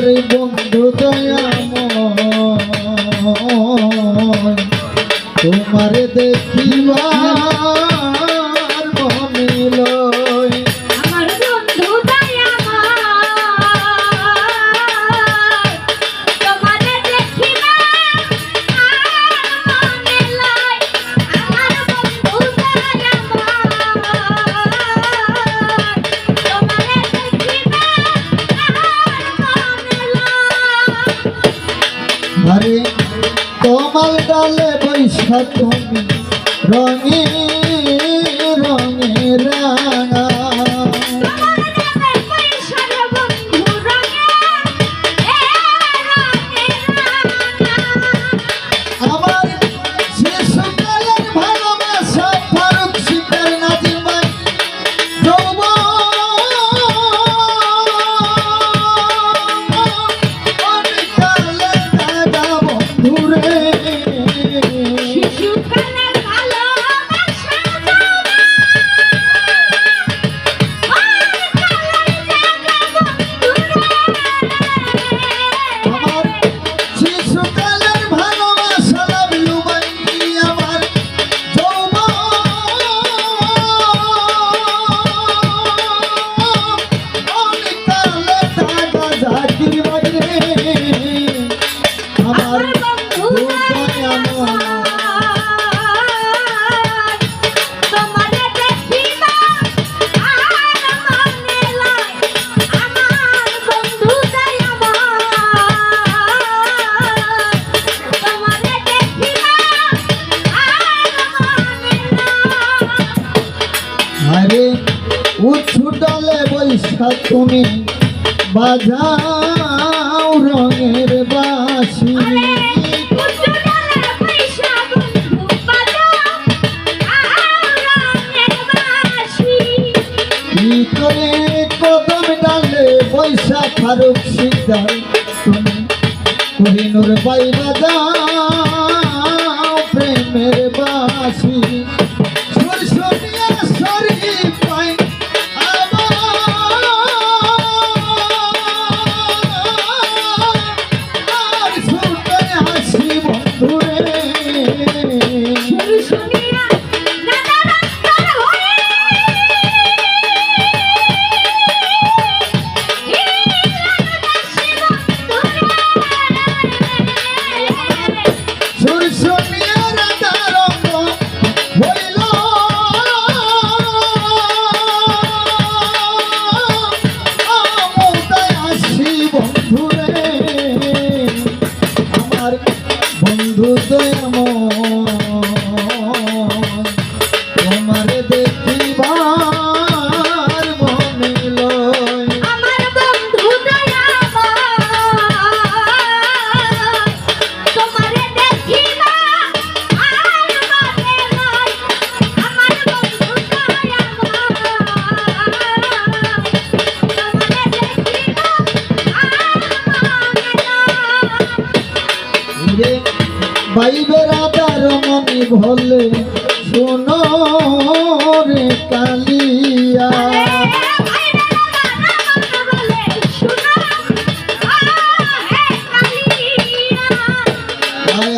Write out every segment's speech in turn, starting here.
আমার বন্ধু দয়াময় তোমার দেখিবার মনে লয় আমার বন্ধু দয়াময় তোমার দেখিবার মনে লয় আমার বন্ধু দয়াময় তোমার আরে কমাল ডালে বৈশা তুমি রঙে রঙে রাঙা আমার শিশুকালের ভালোবাসা ফারুক শিকার নাজিম ভাই উঁচু ডালে বৈশা তুমি বাজাও রঙের বাঁশি কি করে কদম ডালে বৈশা ফারুক শিকদার তুমি কোহিনুর বাই বাজাও প্রেমের বাঁশি বন্ধু তোমার দেখিবার মনে লয় আমার বন্ধু তোমার দেখিবার মনে লয় আমার বন্ধু ভাই বেড়াদার মনি ভোলে শোনো রে কালিয়া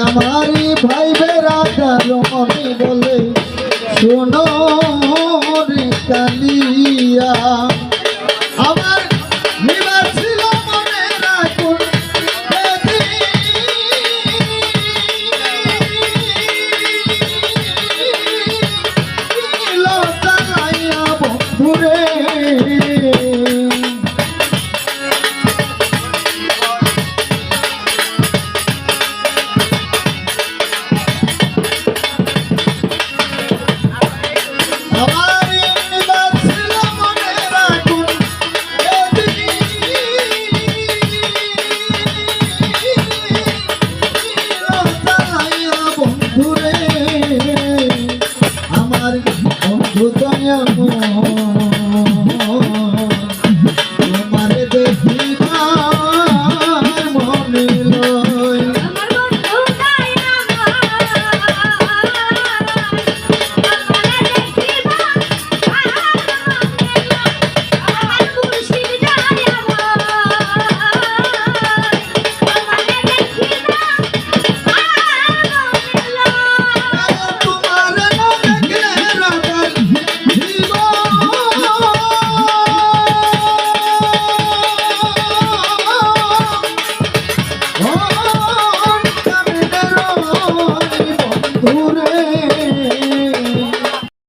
আমারি ভাই বেড়াদার মনি বলে শোনো